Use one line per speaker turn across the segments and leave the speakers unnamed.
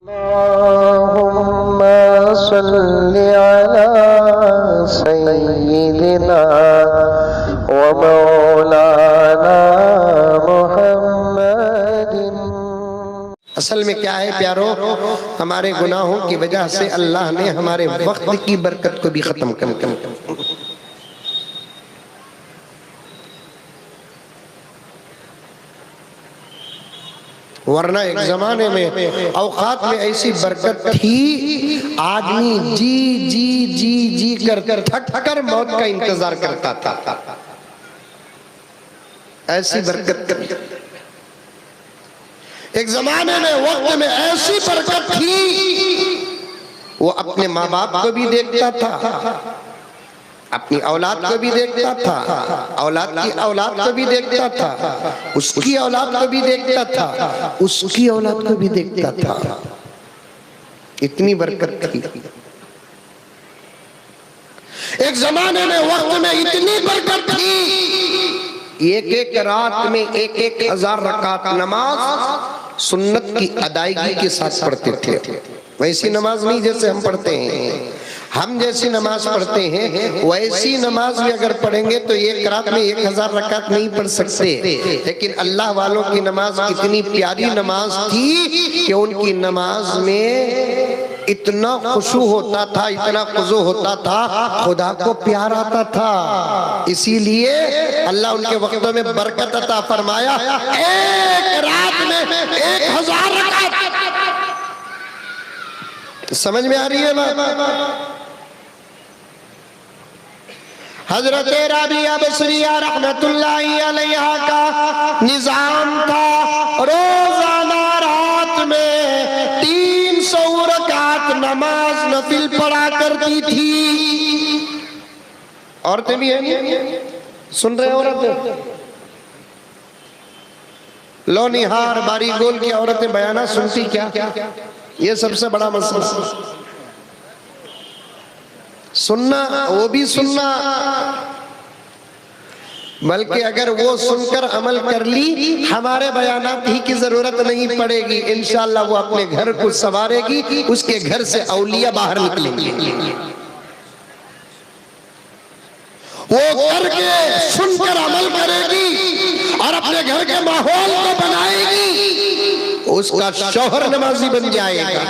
अल्लाहुम्मा सल्लि अला सय्यिदिना व मौलाना मुहम्मदिन। असल में क्या है प्यारो, हमारे गुनाहों की वजह से अल्लाह ने हमारे वक्त की बरकत को भी खत्म कर वरना एक जमाने में औकात में ऐसी बरकत थी, आदमी जी जी जी जी कर थक कर मौत का इंतजार करता था। ऐसी बरकत एक जमाने में वक्त में ऐसी बरकत थी, वो अपने माँ बाप को भी देखता था, अपनी औलाद को भी देखता था, औलाद की औलाद को भी देखता था, उसकी औलाद को भी देखता था, उसकी औलाद को भी देखता था। इतनी बरकत थी। एक जमाने में वक्त में इतनी बरकत थी, एक एक रात में 1,000 रकात नमाज सुन्नत की अदायगी के साथ पढ़ते थे। वैसी नमाज नहीं जैसे हम पढ़ते हैं, हम जैसी नमाज पढ़ते हैं वैसी नमाज भी अगर पढ़ेंगे तो एक रात में 1,000 रकात नहीं पढ़ सकते। लेकिन अल्लाह वालों की नमाज इतनी प्यारी नमाज थी कि उनकी नमाज में इतना खुशू होता था, इतना खुशू होता था, खुदा को प्यार आता था। इसीलिए अल्लाह उनके वक्तों में बरकत अता फरमाया। एक रात में 1,000 रकात। समझ में आ रही है बात? हजरत राबिया बसरिया रहमतुल्लाहि अलैहा का निजाम था, रोजाना रात में 300 रकात नमाज नफिल पढ़ा करती थी। औरतें भी हैं, सुन रहे औरतें? लोनिहार बारी गोल की औरतें बयाना सुनती क्या? ये सबसे बड़ा मसला। सुनना, वो भी सुनना, बल्कि अगर वो सुनकर अमल कर ली, हमारे बयानात ही की जरूरत नहीं पड़ेगी। इंशाअल्लाह वो अपने घर को संवारेगी, उसके घर से औलिया बाहर निकलेंगे। वो करके सुनकर अमल करेगी और अपने घर के माहौल को बनाएगी। उसका शौहर नमाजी बन जाएगा,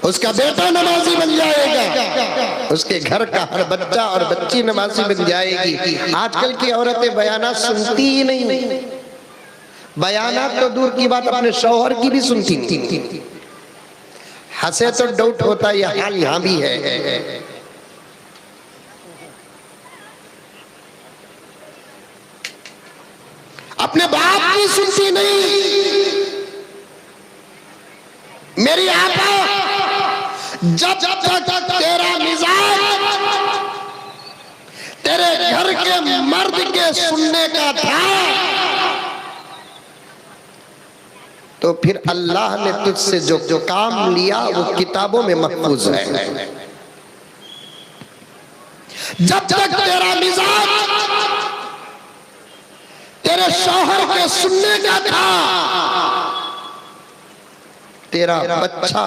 उसका बेटा नमाजी बन जाएगा, उसके घर का हर बच्चा और बच्ची नमाजी बन जाएगी। आजकल की औरतें बयाना सुनती ही नहीं, बयाना तो दूर की बात अपने शौहर की भी सुनती नहीं। हंसे तो डाउट होता है, यह हाल यहां भी है। अपने बाप की सुनती नहीं। मेरी आपा, जब तक तेरा मिजाज तेरे घर के मर्द के सुनने का था, तो फिर अल्लाह ने तुझसे जो काम लिया वो किताबों में महफूज है। जब तक तेरा मिजाज तेरे शौहर के सुनने का था, तेरा बच्चा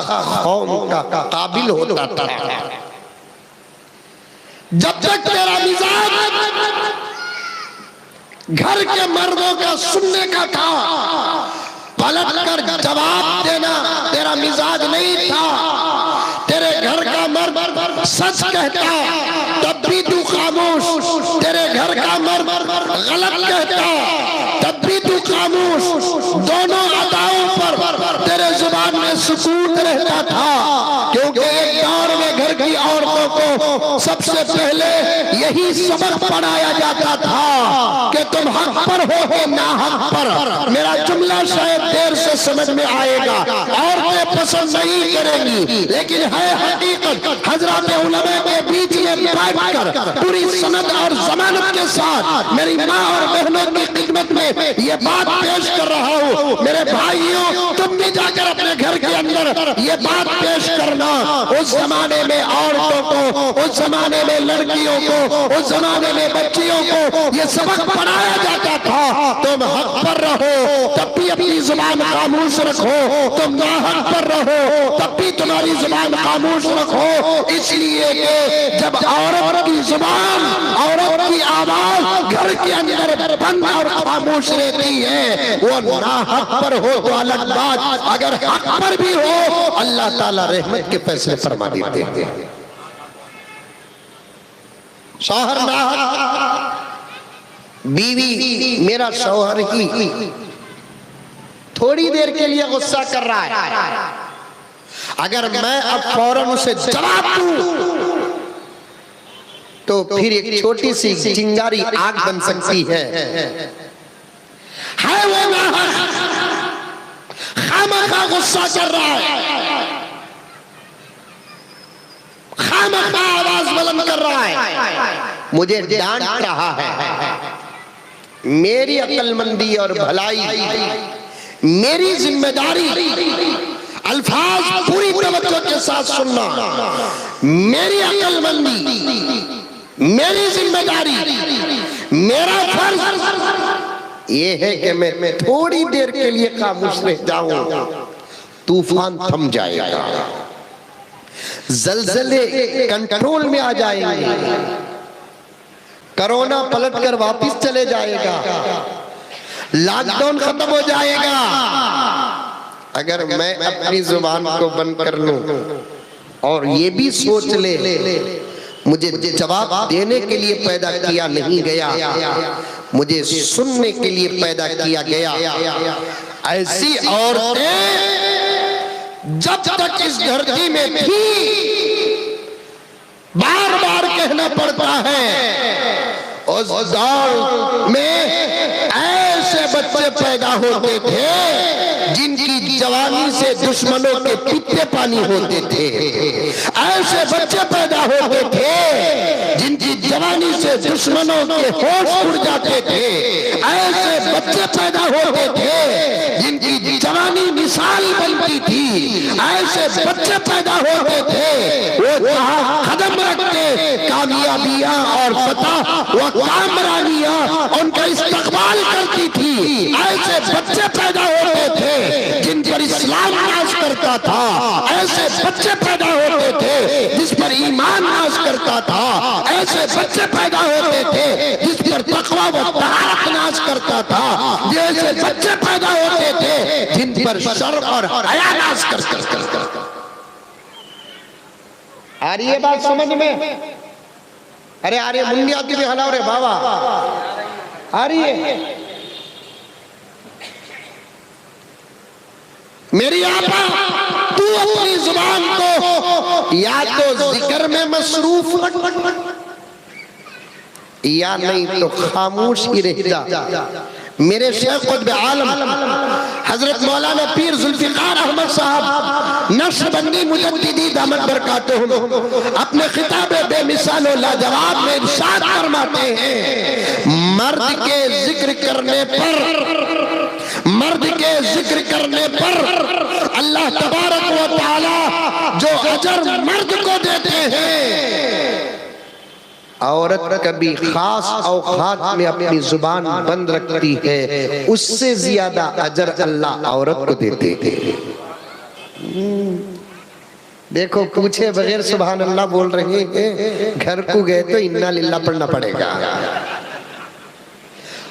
कौम का काबिल होता था। जब तक तेरा मिजाज घर के मर्दों का सुनने का था, पलट कर जवाब देना तेरा मिजाज नहीं था। तेरे घर का मर्द सच कहता तब भी तू खामोश, तेरे घर का मर्द गलत कहता तब भी तू खामोश। दोनों अदाओं पर तेरे जुबान में सुकून रहता था, क्योंकि एक दौर में घर की औरतों को सबसे पहले यही सबक पढ़ाया जाता था कि तुम हक पर हो कि ना हक पर। मेरा जुमला शायद देर से समझ में आएगा, औरतें पसंद नहीं करेंगी, लेकिन है हकीकत। हजरत उलमा के बीच में बैठकर पूरी सनद और जमानत के साथ मेरी माँ और बहनों की खिदमत में ये बात पेश कर रहा हूँ। मेरे भाइयों, तुम भी जाकर अपने अपने घर के अंदर ये बात पेश करना, उस जमाने में औरतों को, उस जमाने में लड़कियों को, उस जमाने में बच्चियों को ये सबक पढ़ाया जाता था। तुम हक पर रहो तब भी अपनी जुबान खामोश रखो, तुम नाहक पर रहो तब भी तुम्हारी जुबान खामोश रखो। इसलिए कि जब औरत की जुबान, औरत की आवाज घर के अंदर बंद और खामोश रहती है, वो नाहक पर हो तो अलग बात, अगर हक पर भी हो अल्लाह ताला रहमत के फैसले फरमा देते हैं। शौहर नाहक, बीवी मेरा शौहर ही थोड़ी देर के लिए गुस्सा कर रहा है, अगर मैं अब फौरन उसे जवाब दूं तो फिर एक छोटी सी चिंगारी आग बन सकती है। वो खामखा गुस्सा कर रहा है, खामखा आवाज बुलंद कर रहा है, मुझे डांट रहा है। मेरी अक्लमंदी और भलाई, मेरी जिम्मेदारी, अल्फाज पूरी तवज्जो के साथ सुनना, मेरी अक्लमंदी, मेरी जिम्मेदारी, मेरा फर्ज ये है कि मैं थोड़ी देर के लिए खामोश रह जाऊं, तूफान थम जाएगा, जलजले कंट्रोल में आ जाएंगे, कोरोना पलटकर वापस चले जाएगा, लॉकडाउन खत्म हो जाएगा। अगर मैं अपनी जुबान को बंद कर लूं और ये भी सोच ले मुझे जवाब देने के लिए पैदा किया नहीं गया, मुझमुझे सुनने के लिए पैदा किया गया। ऐसी औरतें जब तक इस धरती में थी बार बार कहना पड़ता है, उस दौर में ऐसे बच्चे पैदा होते थे जिनकी जवानी से दुश्मनों के पीते पानी होते थे। ऐसे बच्चे पैदा होते थे जिनकी जवानी से दुश्मनों के होश उड़ जाते थे। ऐसे बच्चे पैदा होते थे जिनकी जवानी मिसाल बनती थी। ऐसे बच्चे पैदा होते थे वो कदम रखते कामयाबियां और फतह वो कामरानियां उनका इस्तकबाल करती थी। ऐसे बच्चे पैदा होते थे जिन पर इस्लाम नाज करता था। ऐसे बच्चे पैदा होते थे जिस पर ईमान नाज करता था। ऐसे बच्चे पैदा होते थे जिस पर तकवा व तहारत नाज करता था। ऐसे बच्चे पैदा होते थे जिन पर शर्म और हया नाज करता। आ रही है बात समझ में? अरे आ रही है, मुंडी आती भी हलाओ रे बाबा, आ रही है। मेरी आपा तू अपनी जुबान को या तो जिक्र में मसरूफ या नहीं तो खामोश ही रह जा। मेरे शेख खुद आलम हजरत मौलाना पीर जुल्फिकार अहमद साहब नक्शबंदी मुजद्दिदी दामत बरकातुहुम अपने खिताब बेमिसाल व लाजवाब में इरशाद फरमाते हैं, मर्द के जिक्र करने पर, मर्द के जिक्र करने पर अल्लाह तबारक व तआला जो अजर मर्द को देते हैं, औरत कभी खास औकात में अपनी जुबान बंद रखती है उससे ज्यादा अजर अल्लाह औरत को देते थे। देखो पूछे बगैर सुभान अल्लाह बोल रहे हैं, घर को गए तो इन्ना लिल्लाह पढ़ना पड़ेगा।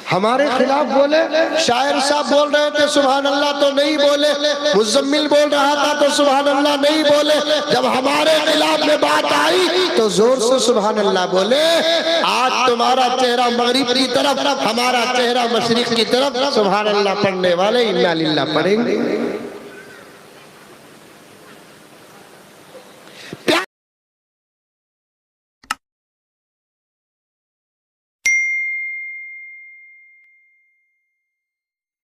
हमारे खिलाफ बोले, शायर साहब बोल रहे थे सुभान अल्लाह तो नहीं बोले, मुज़म्मिल बोल रहा था तो सुभान अल्लाह नहीं बोले। जब हमारे खिलाफ में बात आई तो जोर से सुभान अल्लाह बोले। आज तुम्हारा चेहरा मगरिब की तरफ, हमारा चेहरा मशरिक की तरफ, सुभान अल्लाह पढ़ने वाले इन्ना लिल्लाह पढ़ेंगे।